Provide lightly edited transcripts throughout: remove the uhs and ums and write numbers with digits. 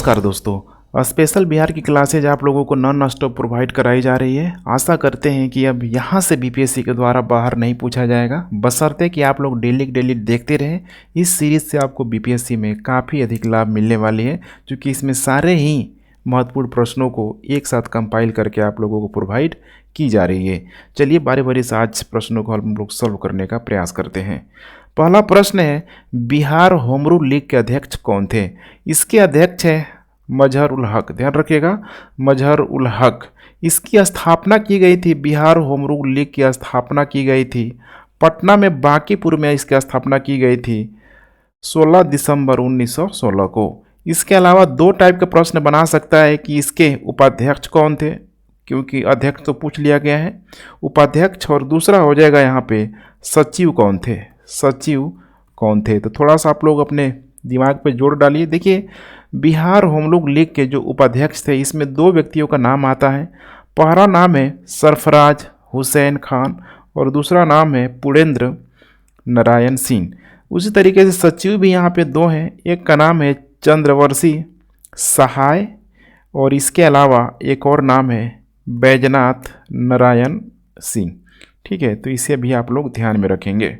नमस्कार दोस्तों, स्पेशल बिहार की क्लासेज आप लोगों को नॉन स्टॉप प्रोवाइड कराई जा रही है। आशा करते हैं कि अब यहाँ से बीपीएससी के द्वारा बाहर नहीं पूछा जाएगा, बशर्ते कि आप लोग डेली देखते रहें। इस सीरीज़ से आपको बीपीएससी में काफ़ी अधिक लाभ मिलने वाली है, क्योंकि इसमें सारे ही महत्वपूर्ण प्रश्नों को एक साथ कंपाइल करके आप लोगों को प्रोवाइड की जा रही है। चलिए बारी बारी से आज प्रश्नों को हम लोग सॉल्व करने का प्रयास करते हैं। पहला प्रश्न है, बिहार होम रूल लीग के अध्यक्ष कौन थे? इसके अध्यक्ष है मजहर उल हक। ध्यान रखिएगा, मजहर उल हक। इसकी स्थापना की गई थी, बिहार होम रूल लीग की स्थापना की गई थी पटना में, बांकीपुर में इसकी स्थापना की गई थी 16 दिसंबर 1916 को। इसके अलावा दो टाइप के प्रश्न बना सकता है कि इसके उपाध्यक्ष कौन थे, क्योंकि अध्यक्ष तो पूछ लिया गया है, उपाध्यक्ष, और दूसरा हो जाएगा यहाँ पे सचिव कौन थे, सचिव कौन थे। तो थोड़ा सा आप लोग अपने दिमाग पे जोड़ डालिए। देखिए, बिहार होम रूल लीग के जो उपाध्यक्ष थे, इसमें दो व्यक्तियों का नाम आता है। पहला नाम है सरफराज हुसैन खान और दूसरा नाम है पुरेंद्र नारायण सिंह। उसी तरीके से सचिव भी यहाँ पे दो हैं, एक का नाम है चंद्रवंशी सहाय और इसके अलावा एक और नाम है बैजनाथ नारायण सिंह। ठीक है, तो इसे भी आप लोग ध्यान में रखेंगे।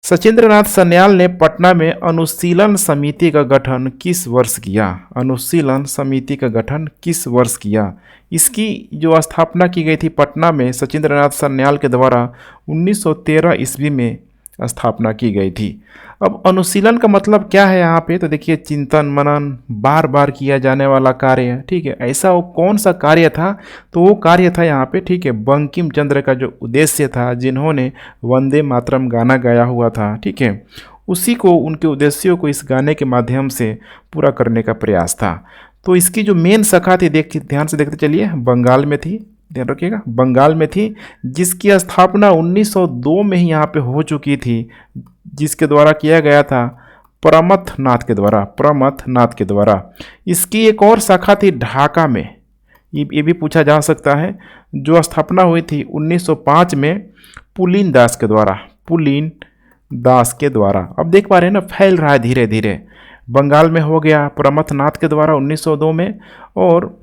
सचिंद्रनाथ सन्याल ने पटना में अनुशीलन समिति का गठन किस वर्ष किया? अनुशीलन समिति का गठन किस वर्ष किया? इसकी जो स्थापना की गई थी पटना में सचिंद्रनाथ सन्याल के द्वारा 1913 ईस्वी में स्थापना की गई थी। अब अनुशीलन का मतलब क्या है यहाँ पे? तो देखिए, चिंतन मनन, बार बार किया जाने वाला कार्य। ठीक है, ऐसा वो कौन सा कार्य था? तो वो कार्य था यहाँ पे, ठीक है, बंकिम चंद्र का जो उद्देश्य था, जिन्होंने वंदे मातरम गाना गाया हुआ था, ठीक है, उसी को, उनके उद्देश्यों को इस गाने के माध्यम से पूरा करने का प्रयास था। तो इसकी जो मेन शाखा थी, देखिए ध्यान से देखते चलिए, बंगाल में थी। ध्यान रखिएगा, बंगाल में थी, जिसकी स्थापना 1902 में ही यहाँ पे हो चुकी थी, जिसके द्वारा किया गया था प्रमथ नाथ के द्वारा, प्रमथ नाथ के द्वारा। इसकी एक और शाखा थी ढाका में, ये भी पूछा जा सकता है, जो स्थापना हुई थी 1905 में पुलिन दास के द्वारा, पुलिन दास के द्वारा। अब देख पा रहे हैं ना, फैल रहा है धीरे धीरे। बंगाल में हो गया प्रमथ नाथ के द्वारा 1902 में, और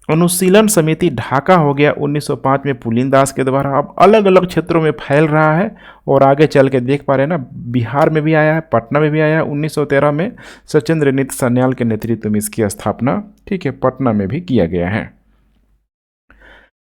अनुशीलन समिति ढाका हो गया 1905 में पुलिन दास के द्वारा। अब अलग अलग क्षेत्रों में फैल रहा है, और आगे चल के देख पा रहे हैं ना, बिहार में भी आया है, पटना में भी आया है 1913 में। सचिंद्रनाथ सन्याल के नेतृत्व में इसकी स्थापना, ठीक है, पटना में भी किया गया है।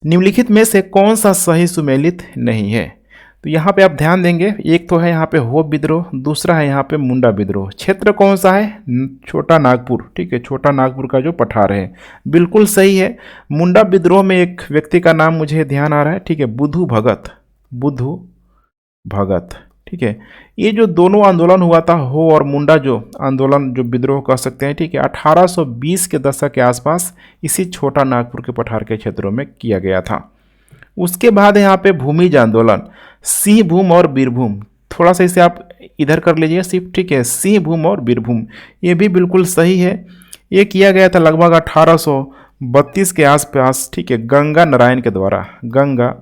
निम्नलिखित में से कौन सा सही सुमेलित नहीं है? तो यहाँ पे आप ध्यान देंगे, एक तो है यहाँ पे होप विद्रोह, दूसरा है यहाँ पे मुंडा विद्रोह। क्षेत्र कौन सा है? छोटा नागपुर। ठीक है, छोटा नागपुर का जो पठार है, बिल्कुल सही है। मुंडा विद्रोह में एक व्यक्ति का नाम मुझे ध्यान आ रहा है, ठीक है, बुद्धू भगत, बुद्धू भगत। ठीक है, ये जो दोनों आंदोलन हुआ था, हो और मुंडा जो आंदोलन, जो विद्रोह कह सकते हैं, ठीक है, 1820 के दशक के आसपास इसी छोटा नागपुर के पठार के क्षेत्रों में किया गया था। उसके बाद यहाँ पे भूमिज आंदोलन, सिंहभूम और बीरभूम। थोड़ा सा इसे आप इधर कर लीजिए शिफ्ट, ठीक है, सिंहभूम और बीरभूम, ये भी बिल्कुल सही है। ये किया गया था लगभग 1832 के आसपास, ठीक है, गंगा नारायण के द्वारा, गंगा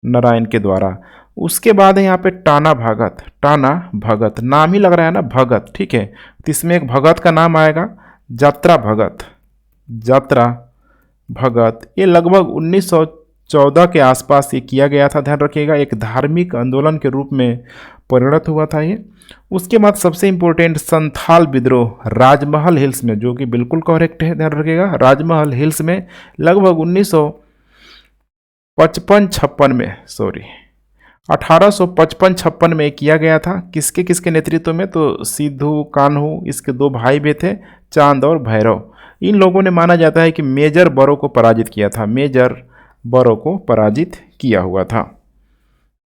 नारायण के द्वारा। उसके बाद है यहाँ पे टाना भगत, टाना भगत, नाम ही लग रहा है ना भगत, ठीक है, तो इसमें एक भगत का नाम आएगा, यात्रा भगत, यात्रा भगत। ये लगभग 1914 के आसपास ये किया गया था। ध्यान रखिएगा, एक धार्मिक आंदोलन के रूप में परिणत हुआ था ये। उसके बाद सबसे इम्पोर्टेंट संथाल विद्रोह, राजमहल हिल्स में, जो कि बिल्कुल करेक्ट है, ध्यान रखिएगा, राजमहल हिल्स में लगभग 1955-56 में, सॉरी 1855-56 में किया गया था। किसके किसके नेतृत्व में? तो सिद्धू कान्हू, इसके दो भाई भी थे, चांद और भैरव। इन लोगों ने, माना जाता है कि मेजर बरो को पराजित किया था, मेजर बरो को पराजित किया हुआ था।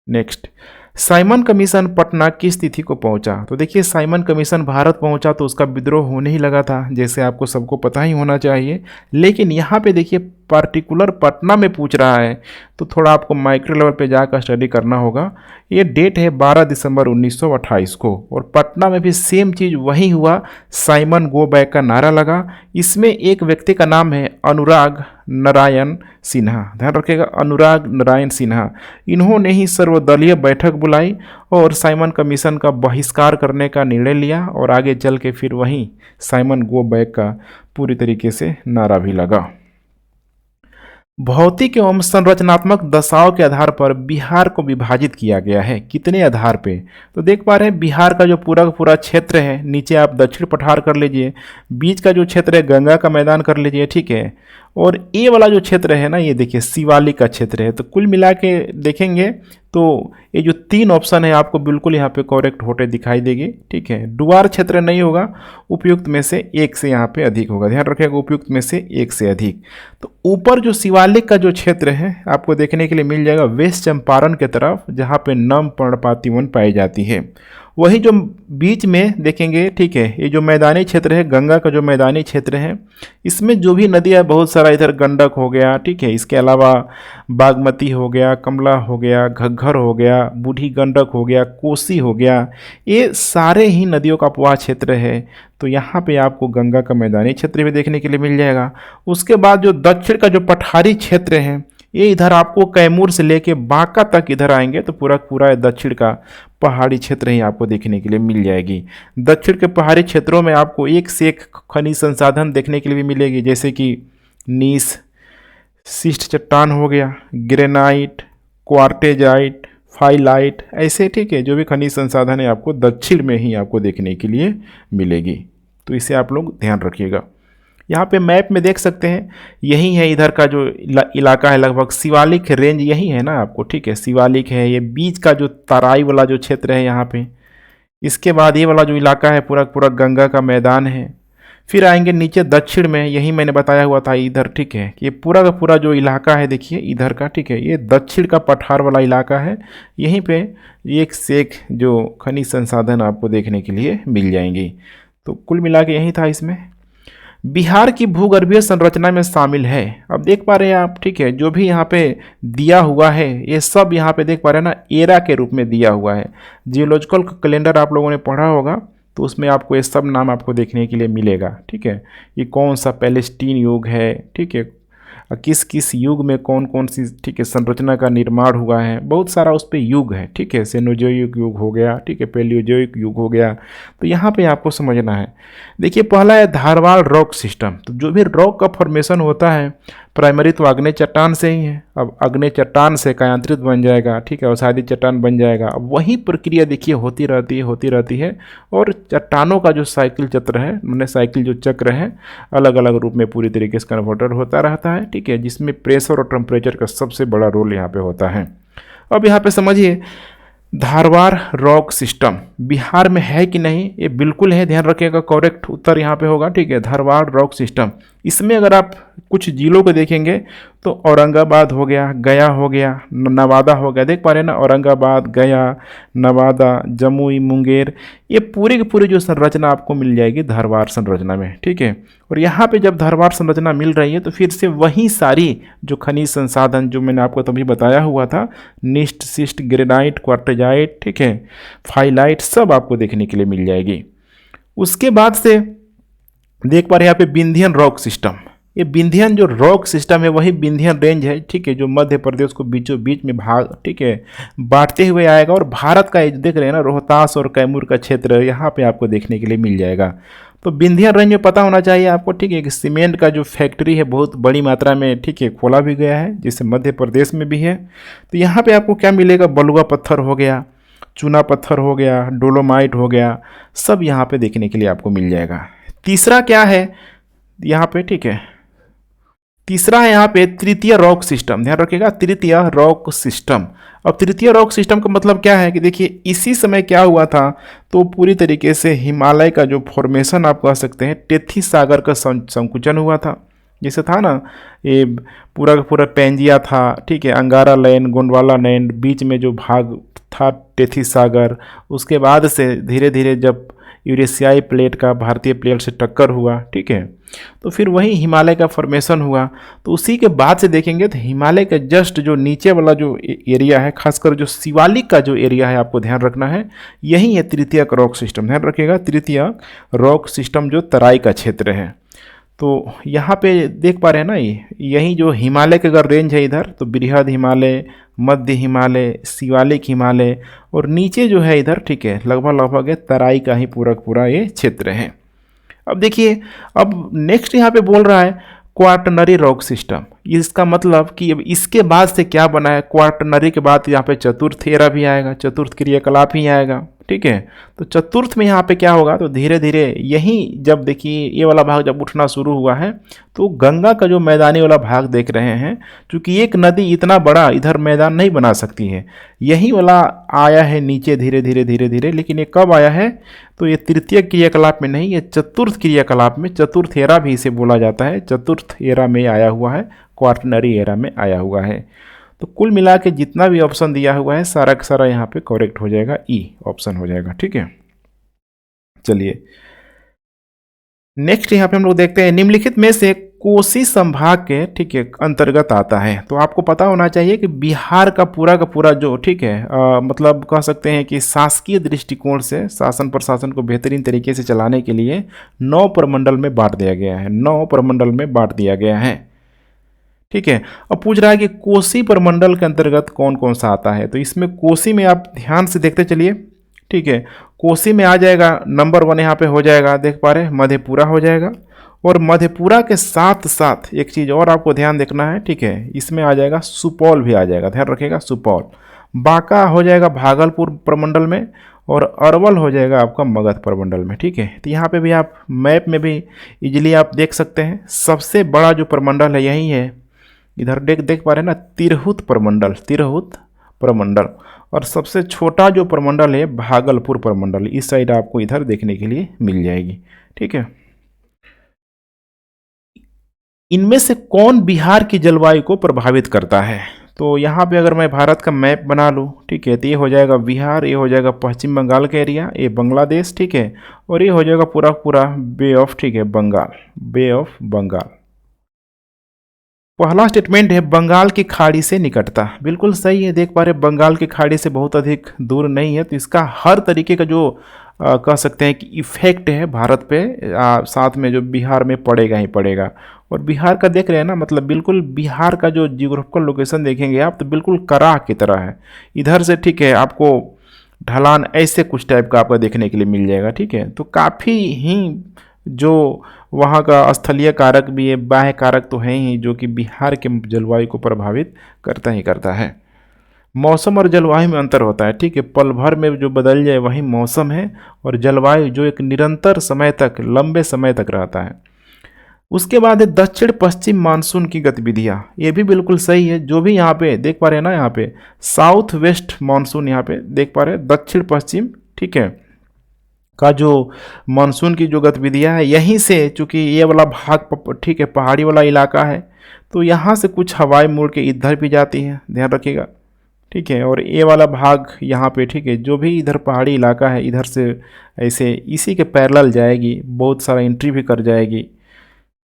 नेक्स्ट, साइमन कमीशन पटना किस तिथि को पहुंचा? तो देखिए, साइमन कमीशन भारत पहुंचा तो उसका विद्रोह होने ही लगा था, जैसे आपको सबको पता ही होना चाहिए। लेकिन यहाँ पे देखिए, पार्टिकुलर पटना में पूछ रहा है तो थोड़ा आपको माइक्रो लेवल पे जाकर स्टडी करना होगा। ये डेट है 12 दिसंबर 1928 को, और पटना में भी सेम चीज़ वही हुआ, साइमन गो बैक का नारा लगा। इसमें एक व्यक्ति का नाम है अनुराग नारायण सिन्हा, ध्यान रखिएगा, अनुराग नारायण सिन्हा। इन्होंने ही सर्वदलीय बैठक बुलाई और साइमन कमीशन का बहिष्कार करने का निर्णय लिया, और आगे चल के फिर वहीं साइमन गो बैक का पूरी तरीके से नारा भी लगा। भौतिक एवं संरचनात्मक दशाओं के आधार पर बिहार को विभाजित किया गया है। कितने आधार पे? तो देख पा रहे हैं बिहार का जो पूरा का पूरा क्षेत्र है, नीचे आप दक्षिण पठार कर लीजिए, बीच का जो क्षेत्र है गंगा का मैदान कर लीजिए, ठीक है, और ये वाला जो क्षेत्र है ना, ये देखिए शिवालिक का क्षेत्र है। तो कुल मिला के देखेंगे तो ये जो 3 ऑप्शन है आपको बिल्कुल यहाँ पे करेक्ट होते दिखाई देगी, ठीक है। डुआर क्षेत्र नहीं होगा, उपयुक्त में से एक से यहाँ पे अधिक होगा, ध्यान रखिएगा, उपयुक्त में से एक से अधिक। तो ऊपर जो शिवालिक का जो क्षेत्र है आपको देखने के लिए मिल जाएगा वेस्ट चंपारण के तरफ, जहाँ पे नम पर्णपाती वन पाई जाती है। वही जो बीच में देखेंगे, ठीक है, ये जो मैदानी क्षेत्र है गंगा का जो मैदानी क्षेत्र है, इसमें जो भी नदी है बहुत सारा, इधर गंडक हो गया, ठीक है, इसके अलावा बागमती हो गया, कमला हो गया, घग्घर हो गया, बूढ़ी गंडक हो गया, कोसी हो गया, ये सारे ही नदियों का उपवाह क्षेत्र है। तो यहाँ पे आपको गंगा का मैदानी क्षेत्र भी देखने के लिए मिल जाएगा। उसके बाद जो दक्षिण का जो पठारी क्षेत्र है, ये इधर आपको कैमूर से लेके बांका तक इधर आएंगे तो पूरा पूरा दक्षिण का पहाड़ी क्षेत्र ही आपको देखने के लिए मिल जाएगी। दक्षिण के पहाड़ी क्षेत्रों में आपको एक से एक खनिज संसाधन देखने के लिए भी मिलेगी, जैसे कि नीस, शिष्ट चट्टान हो गया, ग्रेनाइट, क्वार्टेजाइट, फाइलाइट, ऐसे, ठीक है, जो भी खनिज संसाधन है आपको दक्षिण में ही आपको देखने के लिए मिलेगी। तो इसे आप लोग ध्यान रखिएगा। यहाँ पे मैप में देख सकते हैं, यही है इधर का जो इलाका है, लगभग शिवालिक रेंज यही है ना आपको, ठीक है, शिवालिक है। ये बीच का जो तराई वाला जो क्षेत्र है यहाँ पे, इसके बाद ये वाला जो इलाका है पूरा पूरा गंगा का मैदान है। फिर आएंगे नीचे दक्षिण में, यही मैंने बताया हुआ था इधर, ठीक है, ये पूरा का पूरा जो इलाका है देखिए इधर का, ठीक है, ये दक्षिण का पठार वाला इलाका है। यहीं पे एक से एक जो खनिज संसाधन आपको देखने के लिए मिल जाएंगी। तो कुल मिला के यही था इसमें। बिहार की भूगर्भीय संरचना में शामिल है, अब देख पा रहे हैं आप, ठीक है, जो भी यहाँ पे दिया हुआ है ये सब यहाँ पे देख पा रहे हैं ना, एरा के रूप में दिया हुआ है। जियोलॉजिकल कैलेंडर आप लोगों ने पढ़ा होगा तो उसमें आपको ये सब नाम आपको देखने के लिए मिलेगा, ठीक है। ये कौन सा पैलेस्टीन युग है, ठीक है, किस किस युग में कौन कौन सी, ठीक है, संरचना का निर्माण हुआ है, बहुत सारा उस पर युग है, ठीक है, सेनोजोइक युग हो गया, ठीक है, पैलियोजोइक युग हो गया। तो यहाँ पे आपको समझना है। देखिए पहला है धारवाड़ रॉक सिस्टम। तो जो भी रॉक का फॉर्मेशन होता है प्राइमरी तो आग्नेय चट्टान से ही है, अब आग्नेय चट्टान से कायांतरित बन जाएगा, ठीक है, अवसादी चट्टान बन जाएगा। अब वही प्रक्रिया देखिए होती रहती है और चट्टानों का जो साइकिल चक्र है, मैंने साइकिल जो चक्र है अलग अलग रूप में पूरी तरीके से कन्वर्टर होता रहता है, ठीक है, जिसमें प्रेशर और टेम्परेचर का सबसे बड़ा रोल यहाँ पे होता है। अब यहाँ पे समझिए धारवाड़ रॉक सिस्टम बिहार में है कि नहीं, ये बिल्कुल है, ध्यान रखिएगा, करेक्ट उत्तर यहाँ पे होगा, ठीक है, धारवाड़ रॉक सिस्टम। इसमें अगर आप कुछ जिलों को देखेंगे तो औरंगाबाद हो गया, गया हो गया, नवादा हो गया, देख पा रहे हैं ना, औरंगाबाद, गया, नवादा, जमुई, मुंगेर, ये पूरी की पूरी जो संरचना आपको मिल जाएगी धारवाड़ संरचना में, ठीक है। और यहाँ पे जब धारवाड़ संरचना मिल रही है तो फिर से वही सारी जो खनिज संसाधन जो मैंने आपको तभी बताया हुआ था, निस्ट, सिस्ट, ग्रेनाइट, क्वार्टेजाइट, ठीक है, फाइलाइट, सब आपको देखने के लिए मिल जाएगी। उसके बाद से देख पा रहे हैं यहाँ पे विंध्यन रॉक सिस्टम। ये विंध्यन जो रॉक सिस्टम है वही विंध्यन रेंज है, ठीक है, जो मध्य प्रदेश को बीचों बीच में भाग, ठीक है, बांटते हुए आएगा। और भारत का देख रहे हैं ना, रोहतास और कैमूर का क्षेत्र यहाँ पे आपको देखने के लिए मिल जाएगा। तो विंध्यन रेंज में पता होना चाहिए आपको, ठीक है, कि सीमेंट का जो फैक्ट्री है बहुत बड़ी मात्रा में, ठीक है, खोला भी गया है, जिससे मध्य प्रदेश में भी है। तो यहाँ पे आपको क्या मिलेगा, बलुआ पत्थर हो गया, चूना पत्थर हो गया, डोलोमाइट हो गया, सब यहाँ पे देखने के लिए आपको मिल जाएगा। तीसरा क्या है यहाँ पे, ठीक है, तीसरा है यहाँ पे तृतीय रॉक सिस्टम, ध्यान रखिएगा, तृतीय रॉक सिस्टम। अब तृतीय रॉक सिस्टम का मतलब क्या है कि देखिए इसी समय क्या हुआ था, तो पूरी तरीके से हिमालय का जो फॉर्मेशन आप कह सकते हैं, टेथी सागर का संकुचन हुआ था। जैसे था ना, ये पूरा का पूरा पेंजिया था, ठीक है, अंगारा लैंड, गोंडवाना लैंड, बीच में जो भाग था टेथी सागर, उसके बाद से धीरे धीरे जब यूरेशियाई प्लेट का भारतीय प्लेट से टक्कर हुआ, ठीक है, तो फिर वही हिमालय का फॉर्मेशन हुआ। तो उसी के बाद से देखेंगे तो हिमालय के जस्ट जो नीचे वाला जो एरिया है, खासकर जो शिवालिक का जो एरिया है, आपको ध्यान रखना है, यही है तृतीयक रॉक सिस्टम। ध्यान रखिएगा, तृतीयक रॉक सिस्टम जो तराई का क्षेत्र है। तो यहाँ पे देख पा रहे हैं ना, यही जो हिमालय का अगर रेंज है इधर, तो बृहद हिमालय, मध्य हिमालय, शिवालिक हिमालय, और नीचे जो है इधर, ठीक है, लगभग ये तराई का ही पूरा ये क्षेत्र है। अब देखिए, अब नेक्स्ट यहाँ पे बोल रहा है क्वाटरनरी रॉक सिस्टम। इसका मतलब कि अब इसके बाद से क्या बना है, क्वाटरनरी के बाद यहाँ पे चतुर्थ एरा भी आएगा, चतुर्थ क्रियाकलाप ही आएगा, ठीक है। तो चतुर्थ में यहाँ पे क्या होगा, तो धीरे धीरे यही जब देखिए ये वाला भाग जब उठना शुरू हुआ है, तो गंगा का जो मैदानी वाला भाग देख रहे हैं, क्योंकि एक नदी इतना बड़ा इधर मैदान नहीं बना सकती है, यही वाला आया है नीचे धीरे धीरे। लेकिन ये कब आया है, तो ये तृतीय क्रियाकलाप में नहीं, ये चतुर्थ क्रियाकलाप में, चतुर्थ एरा भी इसे बोला जाता है, चतुर्थ एरा में आया हुआ है, क्वाटरनरी एरा में आया हुआ है। तो कुल मिला के जितना भी ऑप्शन दिया हुआ है सारा का सारा यहाँ पे करेक्ट हो जाएगा, ई ऑप्शन हो जाएगा, ठीक है। चलिए नेक्स्ट यहाँ पे हम लोग देखते हैं, निम्नलिखित में से कोसी संभाग के, ठीक है, अंतर्गत आता है। तो आपको पता होना चाहिए कि बिहार का पूरा जो, ठीक है, मतलब कह सकते हैं कि शासकीय दृष्टिकोण से शासन प्रशासन को बेहतरीन तरीके से चलाने के लिए 9 प्रमंडल में बांट दिया गया है, 9 प्रमंडल में बांट दिया गया है, ठीक है। अब पूछ रहा है कि कोसी प्रमंडल के अंतर्गत कौन कौन सा आता है। तो इसमें कोसी में आप ध्यान से देखते चलिए, ठीक है, कोसी में आ जाएगा नंबर 1 यहाँ पे हो जाएगा, देख पा रहे हैं, मधेपुरा हो जाएगा। और मधेपुरा के साथ साथ एक चीज़ और आपको ध्यान देखना है, ठीक है, इसमें आ जाएगा सुपौल भी आ जाएगा, ध्यान रखिएगा, सुपौल। बांका हो जाएगा भागलपुर प्रमंडल में, और अरवल हो जाएगा आपका मगध प्रमंडल में, ठीक है। तो यहाँ पे भी आप मैप में भी इजीली आप देख सकते हैं, सबसे बड़ा जो प्रमंडल है यही है, इधर देख पा रहे हैं ना, तिरहुत प्रमंडल, और सबसे छोटा जो प्रमंडल है भागलपुर प्रमंडल, इस साइड आपको इधर देखने के लिए मिल जाएगी, ठीक है। इनमें से कौन बिहार की जलवायु को प्रभावित करता है। तो यहाँ पे अगर मैं भारत का मैप बना लूँ, ठीक है, तो ये हो जाएगा बिहार, ये हो जाएगा पश्चिम बंगाल का एरिया, ये बांग्लादेश, ठीक है, और ये हो जाएगा पूरा बे ऑफ, ठीक है, बे ऑफ बंगाल। पहला स्टेटमेंट है बंगाल की खाड़ी से निकटता, बिल्कुल सही है, देख पा रहे बंगाल की खाड़ी से बहुत अधिक दूर नहीं है। तो इसका हर तरीके का जो कह सकते हैं कि इफेक्ट है भारत पे, साथ में जो बिहार में पड़ेगा ही पड़ेगा। और बिहार का देख रहे हैं ना, मतलब बिल्कुल बिहार का जो जियोग्राफिकल लोकेशन देखेंगे आप, तो बिल्कुल कराह की तरह है इधर से, ठीक है, आपको ढलान ऐसे कुछ टाइप का आपका देखने के लिए मिल जाएगा, ठीक है। तो काफ़ी ही जो वहाँ का स्थलीय कारक भी है, बाह्य कारक तो है ही, जो कि बिहार के जलवायु को प्रभावित करता ही करता है। मौसम और जलवायु में अंतर होता है, ठीक है, पल भर में जो बदल जाए वही मौसम है, और जलवायु जो एक निरंतर समय तक, लंबे समय तक रहता है। उसके बाद है दक्षिण पश्चिम मानसून की गतिविधियाँ, ये भी बिल्कुल सही है, जो भी यहाँ पे देख पा रहे हैं ना, यहाँ पे साउथ वेस्ट मानसून यहाँ पे देख पा रहे हैं, दक्षिण पश्चिम, ठीक है, का जो मानसून की जो गतिविधियाँ है, यहीं से, चूँकि ये वाला भाग, ठीक है, पहाड़ी वाला इलाका है, तो यहाँ से कुछ हवाएं मुड़ के इधर भी जाती हैं, ध्यान रखिएगा, ठीक है। और ये वाला भाग यहाँ पे, ठीक है, जो भी इधर पहाड़ी इलाका है, इधर से ऐसे इसी के पैरेलल जाएगी, बहुत सारा एंट्री भी कर जाएगी,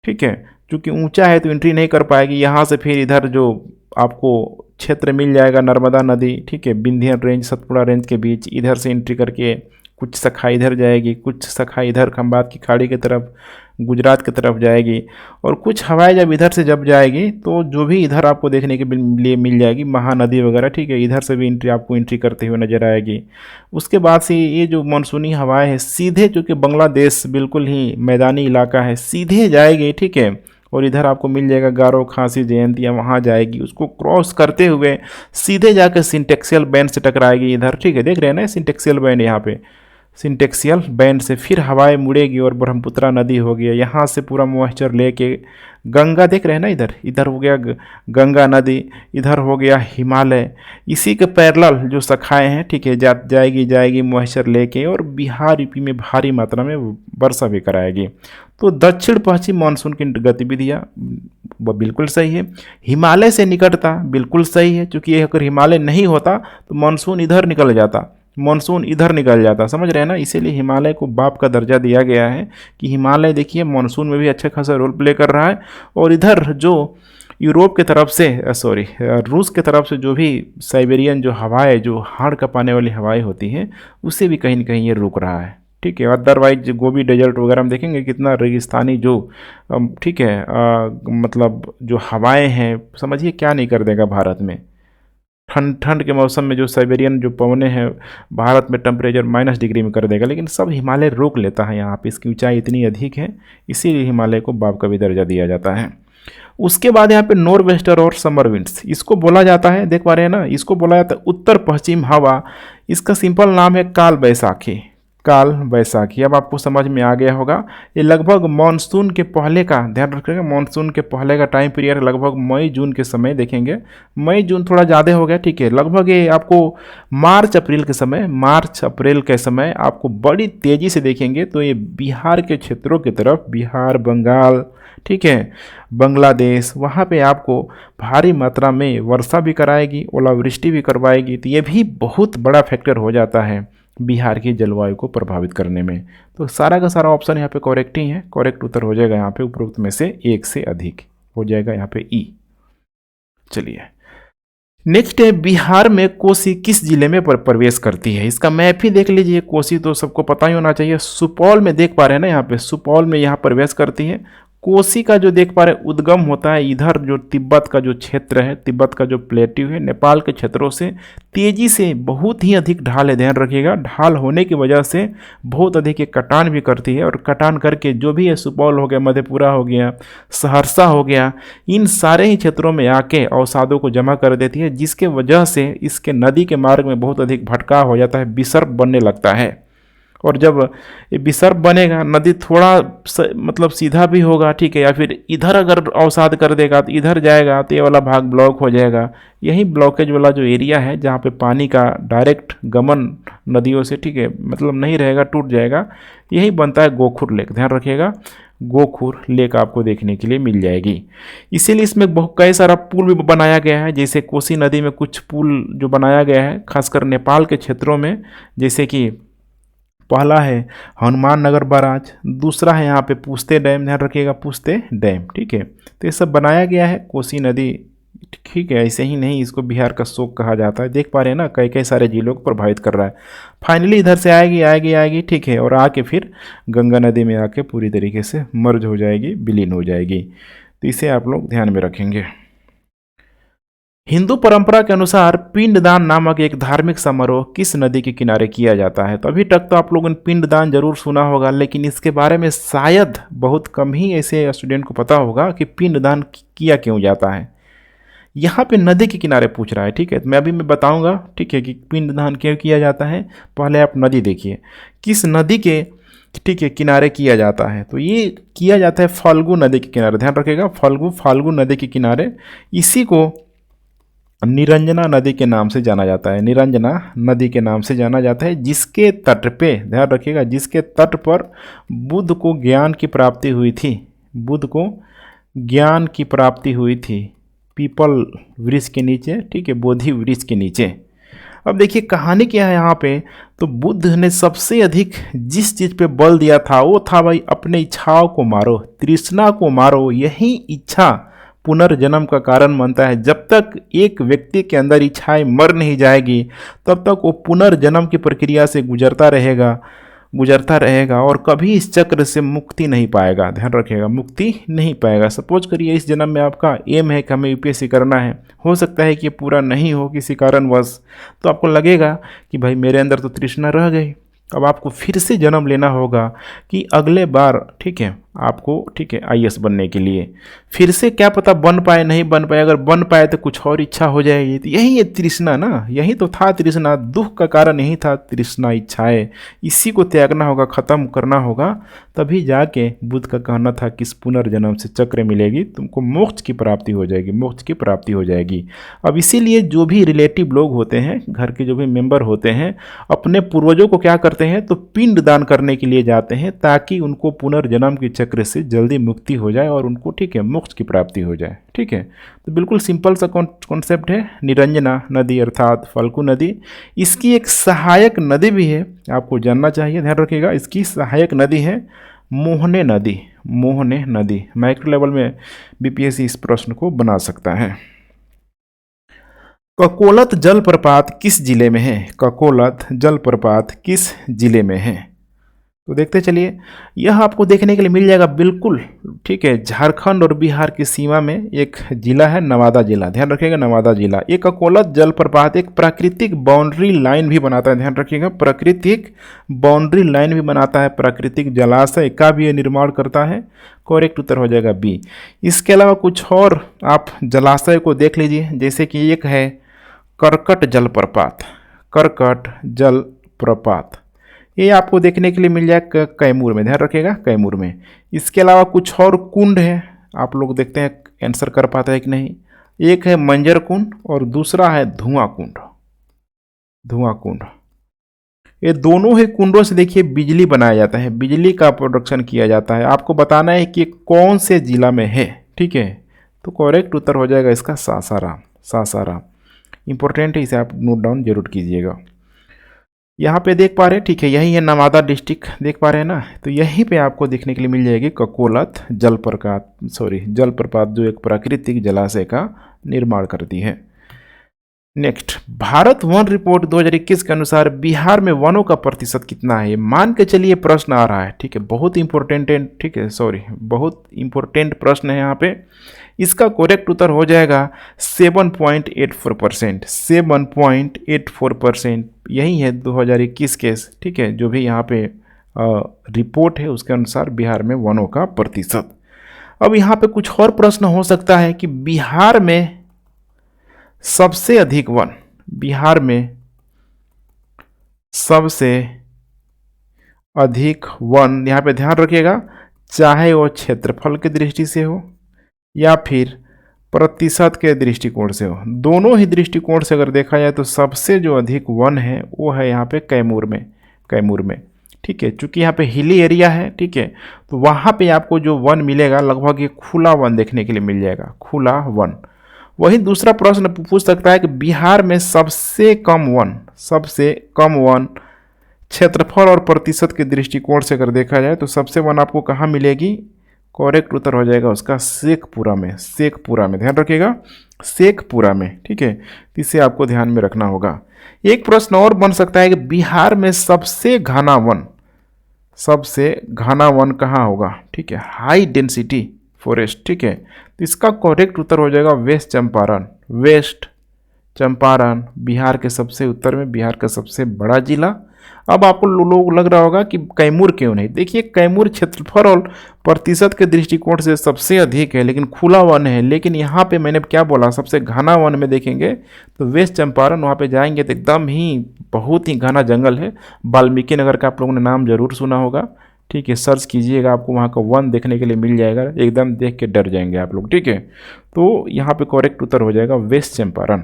ठीक है। चूँकि ऊंचा है तो एंट्री नहीं कर पाएगी, यहाँ से फिर इधर जो आपको क्षेत्र मिल जाएगा नर्मदा नदी, ठीक है, विंध्य रेंज सतपुड़ा रेंज के बीच, इधर से एंट्री करके कुछ शाखा इधर जाएगी, कुछ शाखा इधर खंबात की खाड़ी की तरफ, गुजरात की तरफ जाएगी, और कुछ हवाएं जब इधर से जब जाएगी तो जो भी इधर आपको देखने के लिए मिल जाएगी, महानदी वगैरह, ठीक है, इधर से भी आपको एंट्री करते हुए नजर आएगी। उसके बाद से ये जो मानसूनी हवाएं है सीधे, चूँकि बांग्लादेश बिल्कुल ही मैदानी इलाका है, सीधे जाएगी, ठीक है, और इधर आपको मिल जाएगा गारो खासी जयंतिया, वहाँ जाएगी, उसको क्रॉस करते हुए सीधे जाकर सिंटेक्सियल बैंड से टकराएगी इधर, ठीक है, देख रहे हैं ना सिंटेक्सियल बैंड, यहाँ पे सिंटेक्सियल बैंड से फिर हवाएं मुड़ेगी और ब्रह्मपुत्रा नदी हो गया, यहाँ से पूरा मॉइस्चर लेके गंगा, देख रहे हैं ना, इधर हो गया गंगा नदी, इधर हो गया हिमालय, इसी के पैरेलल जो शाखाएं हैं, ठीक है, जाएगी मॉइस्चर लेके, और बिहार यूपी में भारी मात्रा में वर्षा भी कराएगी। तो दक्षिण पश्चिम मानसून की गतिविधियाँ बिल्कुल सही है। हिमालय से निकटता बिल्कुल सही है, क्योंकि अगर हिमालय नहीं होता तो मानसून इधर निकल जाता, मानसून इधर निकल जाता, समझ रहे हैं ना। इसीलिए हिमालय को बाप का दर्जा दिया गया है कि हिमालय देखिए मानसून में भी अच्छा खासा रोल प्ले कर रहा है। और इधर जो यूरोप के तरफ से रूस के तरफ से जो भी साइबेरियन जो हवाएं, जो हाड़ कपाने वाली हवाएं होती हैं, उससे भी कहीं ना कहीं ये रुक रहा है, ठीक है। अदरवाइज गोबी डेजर्ट वगैरह हम देखेंगे कितना रेगिस्तानी जो ठीक है मतलब जो हवाएं हैं, समझिए क्या नहीं कर देगा भारत में। ठंड ठंड के मौसम में जो साइबेरियन जो पवने हैं भारत में टेम्परेचर -डिग्री में कर देगा, लेकिन सब हिमालय रोक लेता है यहाँ पे। इसकी ऊंचाई इतनी अधिक है, इसीलिए हिमालय को बाप का भी दर्जा दिया जाता है। उसके बाद यहाँ पे नॉर्थ वेस्टर और समर विंड्स, इसको बोला जाता है, देख पा रहे हैं ना, इसको बोला जाता है उत्तर पश्चिम हवा। इसका सिंपल नाम है काल बैसाखी। काल बैसाखी अब आपको समझ में आ गया होगा। ये लगभग मानसून के पहले का, ध्यान रखिएगा, मानसून के पहले का टाइम पीरियड लगभग मई जून के समय देखेंगे। मई जून थोड़ा ज़्यादा हो गया, ठीक है। लगभग ये आपको मार्च अप्रैल के समय आपको बड़ी तेज़ी से देखेंगे तो ये बिहार के क्षेत्रों की तरफ, बिहार, बंगाल, ठीक है, बांग्लादेश, वहाँ पे आपको भारी मात्रा में वर्षा भी कराएगी, ओलावृष्टि भी करवाएगी। तो ये भी बहुत बड़ा फैक्टर हो जाता है बिहार की जलवायु को प्रभावित करने में। तो सारा का सारा ऑप्शन यहाँ पे करेक्ट ही है। करेक्ट उत्तर हो जाएगा यहाँ पे उपरोक्त में से एक से अधिक हो जाएगा यहाँ पे ई। चलिए नेक्स्ट है, बिहार में कोसी किस जिले में प्रवेश करती है? इसका मैप ही देख लीजिए। कोसी तो सबको पता ही होना चाहिए, सुपौल में देख पा रहे हैं ना, यहाँ पे सुपौल में यहाँ प्रवेश करती है। कोसी का जो देख पा रहे उद्गम होता है इधर, जो तिब्बत का जो क्षेत्र है, तिब्बत का जो प्लेट्यू है, नेपाल के क्षेत्रों से तेजी से बहुत ही अधिक ढाल है, ध्यान रखिएगा। ढाल होने की वजह से बहुत अधिक ये कटान भी करती है, और कटान करके जो भी है सुपौल हो गया, मधेपुरा हो गया, सहरसा हो गया, इन सारे ही क्षेत्रों में आके अवसादों को जमा कर देती है, जिसके वजह से इसके नदी के मार्ग में बहुत अधिक भटकाव हो जाता है, विसर्प बनने लगता है। और जब ये विसर्प बनेगा, नदी थोड़ा मतलब सीधा भी होगा, ठीक है, या फिर इधर अगर अवसाद कर देगा तो इधर जाएगा तो ये वाला भाग ब्लॉक हो जाएगा। यही ब्लॉकेज वाला जो एरिया है जहाँ पे पानी का डायरेक्ट गमन नदियों से, ठीक है, मतलब नहीं रहेगा, टूट जाएगा, यही बनता है गोखुर लेक। ध्यान रखिएगा, गोखुर लेक आपको देखने के लिए मिल जाएगी। इसीलिए इसमें बहुत कई सारा पुल भी बनाया गया है, जैसे कोसी नदी में कुछ पुल जो बनाया गया है खासकर नेपाल के क्षेत्रों में, जैसे कि पहला है हनुमान नगर बराज, दूसरा है यहाँ पे पुस्ते डैम, ध्यान रखिएगा पुस्ते डैम, ठीक है। तो ये सब बनाया गया है कोसी नदी, ठीक है। ऐसे ही नहीं, इसको बिहार का शोक कहा जाता है। देख पा रहे हैं ना, कई कई सारे जिलों को प्रभावित कर रहा है। फाइनली इधर से आएगी, ठीक है, और आके फिर गंगा नदी में आके पूरी तरीके से मर्ज हो जाएगी, विलीन हो जाएगी। तो इसे आप लोग ध्यान में रखेंगे। हिंदू परंपरा के अनुसार पिंडदान नामक एक धार्मिक समारोह किस नदी के किनारे किया जाता है? तो अभी तक तो आप लोगों ने पिंडदान जरूर सुना होगा, लेकिन इसके बारे में शायद बहुत कम ही ऐसे स्टूडेंट को पता होगा कि पिंडदान किया क्यों जाता है। यहाँ पे नदी के किनारे पूछ रहा है, ठीक है। तो मैं बताऊंगा, ठीक है, कि पिंडदान क्यों किया जाता है। पहले आप नदी देखिए, किस नदी के, ठीक है, किनारे किया जाता है। तो ये किया जाता है फाल्गु नदी के किनारे, ध्यान रखिएगा, फाल्गु नदी के किनारे। इसी को निरंजना नदी के नाम से जाना जाता है, निरंजना नदी के नाम से जाना जाता है, जिसके तट पे, ध्यान रखिएगा, जिसके तट पर बुद्ध को ज्ञान की प्राप्ति हुई थी, बुद्ध को ज्ञान की प्राप्ति हुई थी, पीपल वृक्ष के नीचे, ठीक है, बोधि वृक्ष के नीचे। अब देखिए कहानी क्या है यहाँ पे। तो बुद्ध ने सबसे अधिक जिस चीज़ पे बल दिया था वो था भाई अपने इच्छाओं को मारो, तृष्णा को मारो। यही इच्छा पुनर्जन्म का कारण बनता है। जब तक एक व्यक्ति के अंदर इच्छाएं मर नहीं जाएगी तब तक वो पुनर्जन्म की प्रक्रिया से गुजरता रहेगा और कभी इस चक्र से मुक्ति नहीं पाएगा। ध्यान रखिएगा, मुक्ति नहीं पाएगा। सपोज करिए इस जन्म में आपका एम है कि हमें यूपीएससी करना है, हो सकता है कि ये पूरा नहीं हो किसी कारणवश, तो आपको लगेगा कि भाई मेरे अंदर तो तृष्णा रह गई। अब आपको फिर से जन्म लेना होगा कि अगले बार, ठीक है, आपको, ठीक है, आईएएस बनने के लिए फिर से क्या पता बन पाए नहीं बन पाए, अगर बन पाए तो कुछ और इच्छा हो जाएगी। तो यही है तृष्णा ना, यही तो था तृष्णा, दुख का कारण यही था तृष्णा, इच्छाएं। इसी को त्यागना होगा, ख़त्म करना होगा, तभी जाके बुद्ध का कहना था कि इस पुनर्जन्म से चक्र मिलेगी, तुमको मोक्ष की प्राप्ति हो जाएगी, मोक्ष की प्राप्ति हो जाएगी। अब इसीलिए जो भी रिलेटिव लोग होते हैं, घर के जो भी मेंबर होते हैं, अपने पूर्वजों को क्या करते हैं तो पिंड दान करने के लिए जाते हैं, ताकि उनको पुनर्जन्म की चक्र से जल्दी मुक्ति हो जाए और उनको, ठीक है, मोक्ष की प्राप्ति हो जाए। ठीक है, तो बिल्कुल सिंपल सा कॉन्सेप्ट है। निरंजना नदी अर्थात फल्गु नदी, इसकी एक सहायक नदी भी है, आपको जानना चाहिए, ध्यान रखिएगा। इसकी सहायक नदी है मोहने नदी। मोहने नदी माइक्रो लेवल में बीपीएससी इस प्रश्न को बना सकता है। ककोलत जलप्रपात किस जिले में है? ककोलत जलप्रपात किस जिले में है? तो देखते चलिए, यह आपको देखने के लिए मिल जाएगा बिल्कुल, ठीक है, झारखंड और बिहार की सीमा में एक जिला है, नवादा जिला। ध्यान रखिएगा, नवादा जिला। एक ककोलत जलप्रपात एक प्राकृतिक बाउंड्री लाइन भी बनाता है। ध्यान रखिएगा, प्राकृतिक बाउंड्री लाइन भी बनाता है, प्राकृतिक जलाशय का भी ये निर्माण करता है। करेक्ट उत्तर हो जाएगा बी। इसके अलावा कुछ और आप जलाशय को देख लीजिए, जैसे कि एक है करकट जलप्रपात। करकट जलप्रपात ये आपको देखने के लिए मिल जाएगा कैमूर में। ध्यान रखिएगा, कैमूर में। इसके अलावा कुछ और कुंड है, आप लोग देखते हैं आंसर कर पाता है कि नहीं। एक है मंजर कुंड और दूसरा है धुआं कुंड। धुआं कुंड, ये दोनों ही कुंडों से देखिए बिजली बनाया जाता है, बिजली का प्रोडक्शन किया जाता है। आपको बताना है कि कौन से जिला में है। ठीक है, तो करेक्ट उत्तर हो जाएगा इसका सासाराम। सासाराम इंपॉर्टेंट है, इसे आप नोट डाउन जरूर कीजिएगा। यहाँ पे देख पा रहे हैं, ठीक है, यही है नवादा डिस्ट्रिक्ट, देख पा रहे हैं ना। तो यहीं पे आपको देखने के लिए मिल जाएगी ककोलत जलप्रपात, जो एक प्राकृतिक जलाशय का निर्माण करती है। नेक्स्ट, भारत वन रिपोर्ट 2021 के अनुसार बिहार में वनों का प्रतिशत कितना है? मान के चलिए प्रश्न आ रहा है, ठीक है, बहुत इंपॉर्टेंट है, ठीक है, बहुत इंपॉर्टेंट प्रश्न है यहाँ पे। इसका करेक्ट उत्तर हो जाएगा 7.84%। 7.84% यही है 2021 के, ठीक है, जो भी यहाँ पे रिपोर्ट है उसके अनुसार बिहार में वनों का प्रतिशत। अब यहाँ पे कुछ और प्रश्न हो सकता है कि बिहार में सबसे अधिक वन, बिहार में सबसे अधिक वन, यहाँ पे ध्यान रखिएगा, चाहे वो क्षेत्रफल की दृष्टि से हो या फिर प्रतिशत के दृष्टिकोण से हो, दोनों ही दृष्टिकोण से अगर देखा जाए तो सबसे जो अधिक वन है वो है यहाँ पे कैमूर में। कैमूर में, ठीक है, चूंकि यहाँ पे हिली एरिया है, ठीक है, तो वहाँ पे आपको जो वन मिलेगा लगभग ये खुला वन देखने के लिए मिल जाएगा, खुला वन। वही दूसरा प्रश्न पूछ सकता है कि बिहार में सबसे कम वन क्षेत्रफल और प्रतिशत के दृष्टिकोण से अगर देखा जाए तो सबसे वन आपको कहाँ मिलेगी? करेक्ट उत्तर हो जाएगा उसका शेखपुरा में। शेखपुरा में, ध्यान रखिएगा, शेखपुरा में, ठीक है, इसे आपको ध्यान में रखना होगा। एक प्रश्न और बन सकता है कि बिहार में सबसे घना वन कहाँ होगा? ठीक है, हाई डेंसिटी फॉरेस्ट, ठीक है, तो इसका करेक्ट उत्तर हो जाएगा वेस्ट चंपारण। वेस्ट चंपारण बिहार के सबसे उत्तर में, बिहार का सबसे बड़ा जिला। अब आपको लोग लग रहा होगा कि कैमूर क्यों नहीं? देखिए, कैमूर क्षेत्रफल और प्रतिशत के दृष्टिकोण से सबसे अधिक है, लेकिन खुला वन है। लेकिन यहाँ पे मैंने क्या बोला, सबसे घना वन में देखेंगे तो वेस्ट चंपारण, वहाँ पे जाएंगे तो एकदम ही बहुत ही घना जंगल है। वाल्मीकि नगर का आप लोगों ने नाम जरूर सुना होगा, ठीक है, सर्च कीजिएगा, आपको वहाँ का वन देखने के लिए मिल जाएगा, एकदम देख के डर जाएंगे आप लोग, ठीक है। तो यहाँ पे करेक्ट उत्तर हो जाएगा वेस्ट चंपारण।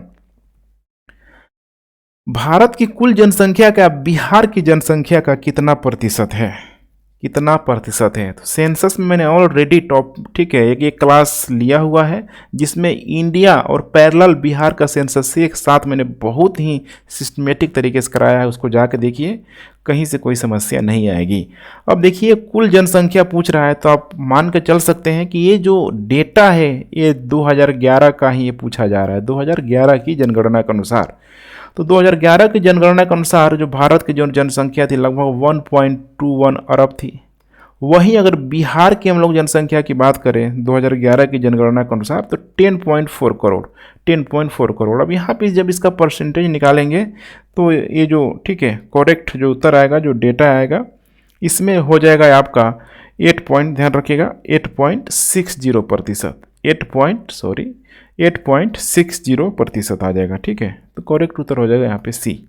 भारत की कुल जनसंख्या का बिहार की जनसंख्या का कितना प्रतिशत है? कितना प्रतिशत है? तो सेंसस में मैंने ऑलरेडी ठीक है, एक क्लास लिया हुआ है जिसमें इंडिया और पैरेलल बिहार का सेंसस एक साथ मैंने बहुत ही सिस्टमेटिक तरीके से कराया है, उसको जाके देखिए, कहीं से कोई समस्या नहीं आएगी। अब देखिए, कुल जनसंख्या पूछ रहा है तो आप मान के चल सकते हैं कि ये जो डेटा है ये 2011 का ही ये पूछा जा रहा है, 2011 की जनगणना के अनुसार। तो 2011 की जनगणना के अनुसार जो भारत की जो जनसंख्या थी लगभग 1.21 अरब थी। वहीं अगर बिहार की हम लोग जनसंख्या की बात करें 2011 की जनगणना के अनुसार तो 10.4 करोड़, 10.4 करोड़। अब यहाँ पे जब इसका परसेंटेज निकालेंगे तो ये जो, ठीक है, करेक्ट जो उत्तर आएगा, जो डेटा आएगा, इसमें हो जाएगा आपका ध्यान रखिएगा 8.60%, 8.60% आ जाएगा, ठीक है। तो करेक्ट उत्तर हो जाएगा यहाँ पे सी।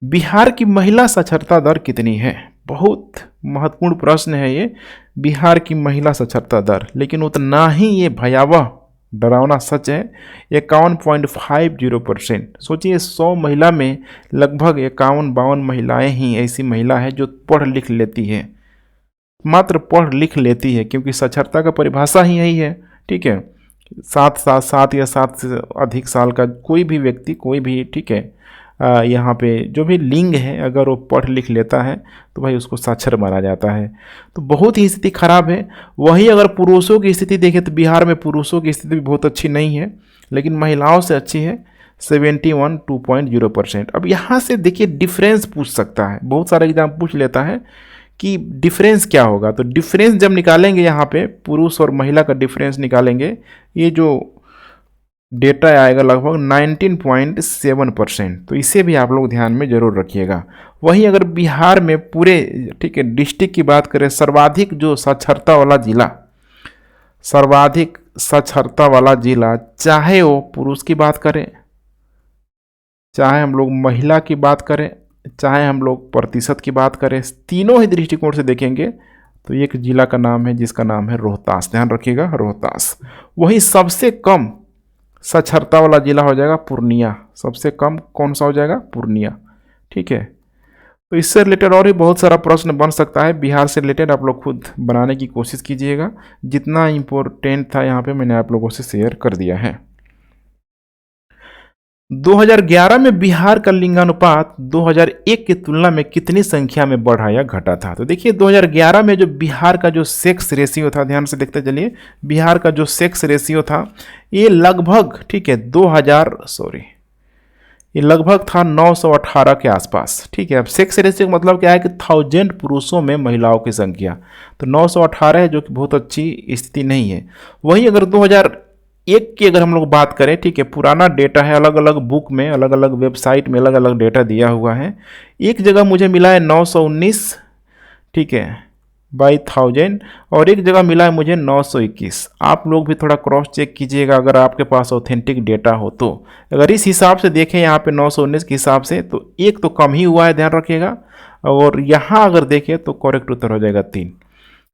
बिहार की महिला साक्षरता दर कितनी है? बहुत महत्वपूर्ण प्रश्न है ये, बिहार की महिला साक्षरता दर, लेकिन उतना ही ये भयावह डरावना सच है, 51.50%। सोचिए 100 महिला में लगभग 51-52 महिलाएं ही ऐसी महिला है जो पढ़ लिख लेती है। मात्र पढ़ लिख लेती है, क्योंकि साक्षरता का परिभाषा ही यही है। ठीक है, 7 या 7 से अधिक साल का कोई भी व्यक्ति, कोई भी, ठीक है, यहाँ पे जो भी लिंग है अगर वो पढ़ लिख लेता है तो भाई उसको साक्षर माना जाता है। तो बहुत ही स्थिति खराब है। वही अगर पुरुषों की स्थिति देखें तो बिहार में पुरुषों की स्थिति भी बहुत अच्छी नहीं है, लेकिन महिलाओं से अच्छी है, 71.2%। अब यहाँ से देखिए डिफरेंस पूछ सकता है, बहुत सारे एग्जाम पूछ लेता है कि डिफरेंस क्या होगा। तो डिफरेंस जब निकालेंगे यहाँ पे पुरुष और महिला का डिफरेंस निकालेंगे, ये जो डेटा आएगा लगभग 19.7%। तो इसे भी आप लोग ध्यान में जरूर रखिएगा। वहीं अगर बिहार में पूरे, ठीक है, डिस्ट्रिक्ट की बात करें, सर्वाधिक जो साक्षरता वाला जिला, सर्वाधिक साक्षरता वाला जिला, चाहे वो पुरुष की बात करें, चाहे हम लोग महिला की बात करें, चाहे हम लोग प्रतिशत की बात करें, तीनों ही दृष्टिकोण से देखेंगे तो एक जिला का नाम है जिसका नाम है रोहतास। ध्यान रखिएगा, रोहतास। वही सबसे कम साक्षरता वाला जिला हो जाएगा पूर्णिया। सबसे कम कौन सा हो जाएगा? पूर्णिया। ठीक है, तो इससे रिलेटेड और भी बहुत सारा प्रश्न बन सकता है बिहार से रिलेटेड, आप लोग खुद बनाने की कोशिश कीजिएगा। जितना इम्पोर्टेंट था यहाँ पे मैंने आप लोगों से शेयर कर दिया है। 2011 में बिहार का लिंगानुपात 2001 की तुलना में कितनी संख्या में बढ़ा या घटा था? तो देखिए 2011 में जो बिहार का जो सेक्स रेशियो था, ध्यान से देखते चलिए, बिहार का जो सेक्स रेशियो था ये लगभग, ठीक है, ये लगभग था 918 के आसपास। ठीक है, अब सेक्स रेशियो का मतलब क्या है कि 1000 पुरुषों में महिलाओं की संख्या, तो 918 है, जो कि बहुत अच्छी स्थिति नहीं है। वहीं अगर 2001 की अगर हम लोग बात करें, ठीक है, पुराना डेटा है, अलग अलग बुक में, अलग अलग वेबसाइट में अलग अलग डेटा दिया हुआ है। एक जगह मुझे मिला है 919, ठीक है, बाई 1000, और एक जगह मिला है मुझे 921। आप लोग भी थोड़ा क्रॉस चेक कीजिएगा अगर आपके पास ऑथेंटिक डेटा हो तो। अगर इस हिसाब से देखें यहाँ पे 919 के हिसाब से तो एक तो कम ही हुआ है, ध्यान रखिएगा, और यहाँ अगर देखें तो करेक्ट उत्तर हो जाएगा 3।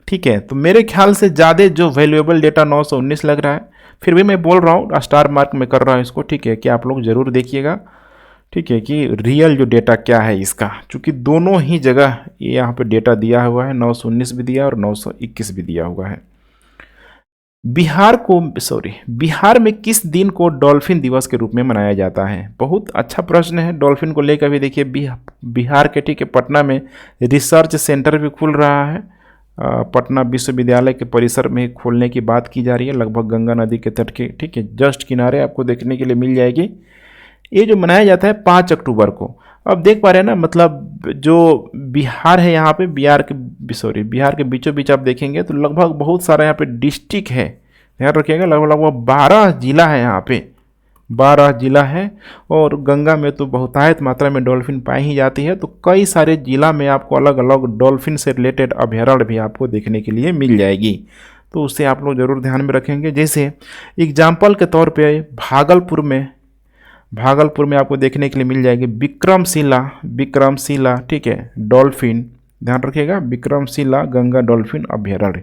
ठीक है, तो मेरे ख्याल से ज़्यादा जो वैल्यूएबल डेटा 919 लग रहा है, फिर भी मैं बोल रहा हूँ, स्टार मार्क में कर रहा हूँ इसको। ठीक है, कि आप लोग ज़रूर देखिएगा, ठीक है, कि रियल जो डेटा क्या है इसका, क्योंकि दोनों ही जगह ये यहाँ पे डेटा दिया हुआ है, 919 भी दिया और 921 भी दिया हुआ है। बिहार में किस दिन को डॉल्फिन दिवस के रूप में मनाया जाता है? बहुत अच्छा प्रश्न है। डॉल्फिन को लेकर भी देखिए बिहार के, ठीक है, पटना में रिसर्च सेंटर भी खुल रहा है। पटना विश्वविद्यालय के परिसर में खोलने की बात की जा रही है, लगभग गंगा नदी के तट के, ठीक है, जस्ट किनारे आपको देखने के लिए मिल जाएगी। ये जो मनाया जाता है 5 अक्टूबर को। अब देख पा रहे हैं ना, मतलब जो बिहार है यहाँ पे, बिहार के बीचों बीच आप देखेंगे तो लगभग बहुत सारा यहाँ पे डिस्ट्रिक्ट है। ध्यान रखिएगा, लगभग 12 जिला है यहाँ पे, 12 जिला है, और गंगा में तो बहुतायत मात्रा में डॉल्फिन पाई ही जाती है। तो कई सारे जिला में आपको अलग अलग डॉल्फिन से रिलेटेड अभयारण्य भी आपको देखने के लिए मिल जाएगी, तो उससे आप लोग ज़रूर ध्यान में रखेंगे। जैसे एग्जाम्पल के तौर पे भागलपुर में आपको देखने के लिए मिल जाएगी विक्रमशिला, ठीक है, डॉल्फिन। ध्यान रखिएगा, विक्रमशिला गंगा डॉल्फिन अभयारण्य,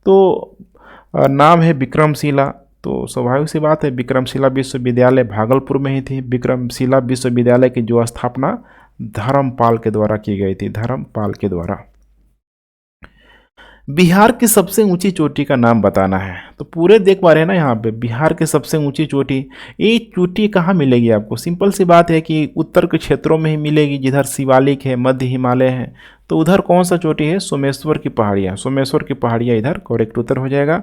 तो नाम है विक्रमशिला। तो स्वाभाविक सी बात है, विक्रमशिला विश्वविद्यालय भागलपुर में ही थी। विक्रमशिला विश्वविद्यालय की जो स्थापना धर्मपाल के द्वारा की गई थी, धर्मपाल के द्वारा। बिहार की सबसे ऊंची चोटी का नाम बताना है। तो पूरे देख पा रहे हैं ना यहाँ पे, बिहार की सबसे ऊंची चोटी, ये चोटी कहाँ मिलेगी आपको? सिंपल सी बात है कि उत्तर के क्षेत्रों में ही मिलेगी, जिधर शिवालिक है, मध्य हिमालय है। तो उधर कौन सा चोटी है? सोमेश्वर की पहाड़ियाँ इधर करेक्ट उत्तर हो जाएगा।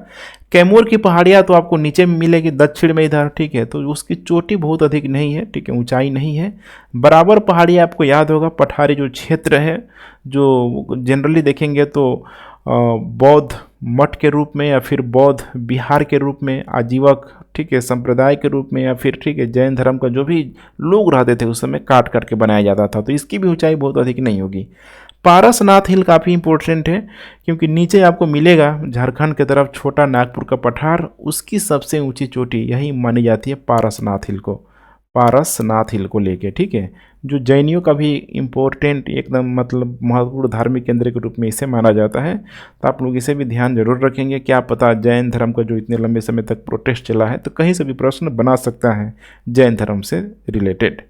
कैमूर की पहाड़ियाँ तो आपको नीचे में मिलेगी, दक्षिण में इधर, ठीक है, तो उसकी चोटी बहुत अधिक नहीं है, ठीक है, ऊंचाई नहीं है। बराबर पहाड़ियाँ आपको याद होगा, पठारी जो क्षेत्र है, जो जनरली देखेंगे तो बौद्ध मठ के रूप में या फिर बौद्ध बिहार के रूप में, आजीवक, ठीक है, संप्रदाय के रूप में, या फिर, ठीक है, जैन धर्म का जो भी लोग रहते थे उस समय काट काट के बनाया जाता था। तो इसकी भी ऊंचाई बहुत अधिक नहीं होगी। पारसनाथ हिल काफ़ी इंपॉर्टेंट है, क्योंकि नीचे आपको मिलेगा झारखंड की तरफ छोटा नागपुर का पठार, उसकी सबसे ऊंची चोटी यही मानी जाती है पारसनाथ हिल को लेके, ठीक है, जो जैनियों का भी इम्पोर्टेंट एकदम मतलब महत्वपूर्ण धार्मिक केंद्र के रूप में इसे माना जाता है। तो आप लोग इसे भी ध्यान जरूर रखेंगे। क्या पता जैन धर्म का जो इतने लंबे समय तक प्रोटेस्ट चला है, तो कहीं से भी प्रश्न बना सकता है जैन धर्म से रिलेटेड।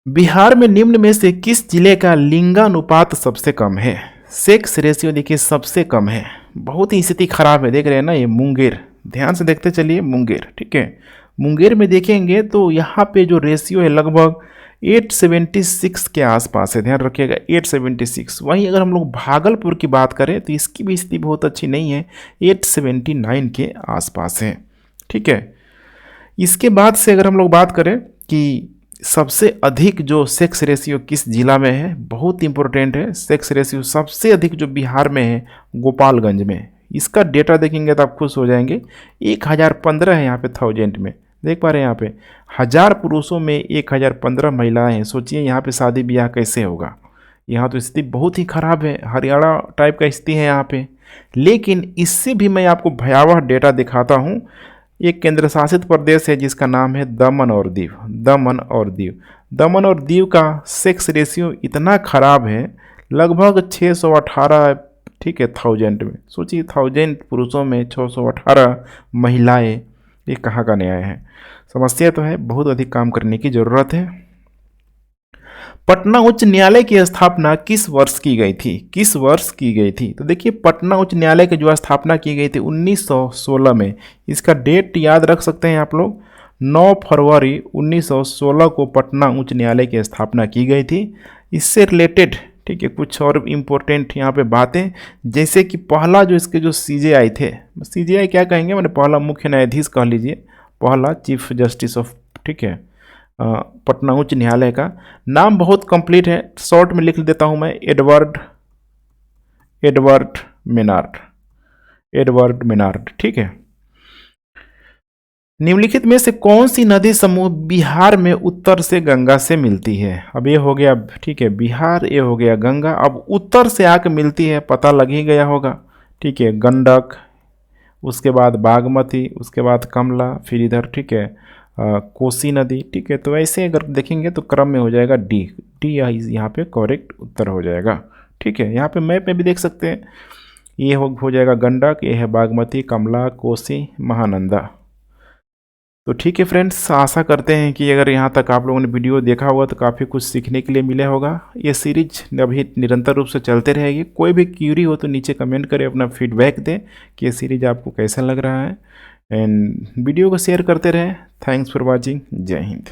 बिहार में निम्न में से किस जिले का लिंगानुपात सबसे कम है? सेक्स रेशियो देखिए सबसे कम है, बहुत ही स्थिति खराब है। देख रहे हैं ना, ये मुंगेर, ध्यान से देखते चलिए, मुंगेर, ठीक है। मुंगेर में देखेंगे तो यहाँ पे जो रेशियो है लगभग 876 के आसपास है, ध्यान रखिएगा 876। वहीं अगर हम लोग भागलपुर की बात करें तो इसकी भी स्थिति बहुत अच्छी नहीं है, 879 के आसपास है, ठीक है। इसके बाद से अगर हम लोग बात करें कि सबसे अधिक जो सेक्स रेशियो किस जिला में है, बहुत इंपॉर्टेंट है। सेक्स रेशियो सबसे अधिक जो बिहार में है, गोपालगंज में। इसका डेटा देखेंगे तो आप खुश हो जाएंगे, 1015 है यहाँ पे 1000 में, देख पा रहे हैं यहाँ पे 1000 पुरुषों में 1015 महिलाएं हैं। सोचिए यहाँ पे शादी ब्याह कैसे होगा। यहाँ तो स्थिति बहुत ही खराब है, हरियाणा टाइप का स्थिति है यहाँ पे। लेकिन इससे भी मैं आपको भयावह डेटा दिखाता हूँ। एक केंद्र शासित प्रदेश है जिसका नाम है दमन और दीव। दमन और दीव, दमन और दीव का सेक्स रेशियो इतना खराब है, लगभग 618, ठीक है, 1000 में। सोचिए 1000 पुरुषों में 618 महिलाएं, ये कहाँ का न्याय है। समस्या तो है, बहुत अधिक काम करने की जरूरत है। पटना उच्च न्यायालय की स्थापना किस वर्ष की गई थी? किस वर्ष की गई थी? तो देखिए पटना उच्च न्यायालय की जो स्थापना की गई थी 1916 में। इसका डेट याद रख सकते हैं आप लोग, 9 फरवरी 1916 को पटना उच्च न्यायालय की स्थापना की गई थी। इससे रिलेटेड, ठीक है, कुछ और इम्पोर्टेंट यहाँ पे बातें, जैसे कि पहला जो इसके जो CJI थे, CJI क्या कहेंगे, मैंने पहला मुख्य न्यायाधीश कह लीजिए, पहला चीफ जस्टिस ऑफ, ठीक है, पटना उच्च न्यायालय का नाम बहुत कंप्लीट है, शॉर्ट में लिख देता हूं मैं, एडवर्ड मेनार्ड, ठीक है। निम्नलिखित में से कौन सी नदी समूह बिहार में उत्तर से गंगा से मिलती है? अब ये हो गया, ठीक है, बिहार, ये हो गया गंगा। अब उत्तर से आके मिलती है, पता लग ही गया होगा, ठीक है, गंडक, उसके बाद बागमती, उसके बाद कमला, फिर इधर, ठीक है, कोसी नदी, ठीक है। तो ऐसे अगर देखेंगे तो क्रम में हो जाएगा डी यहाँ पे करेक्ट उत्तर हो जाएगा, ठीक है। यहाँ पे मैप में भी देख सकते हैं, ये हो जाएगा गंडक, ये है बागमती, कमला, कोसी, महानंदा। तो ठीक है फ्रेंड्स, आशा करते हैं कि अगर यहाँ तक आप लोगों ने वीडियो देखा होगा तो काफ़ी कुछ सीखने के लिए मिला होगा। ये सीरीज अभी निरंतर रूप से चलते रहेगी। कोई भी क्यूरी हो तो नीचे कमेंट करें, अपना फीडबैक दें कि ये सीरीज आपको कैसा लग रहा है, एंड वीडियो को शेयर करते रहें। Thanks for watching. जय हिंद।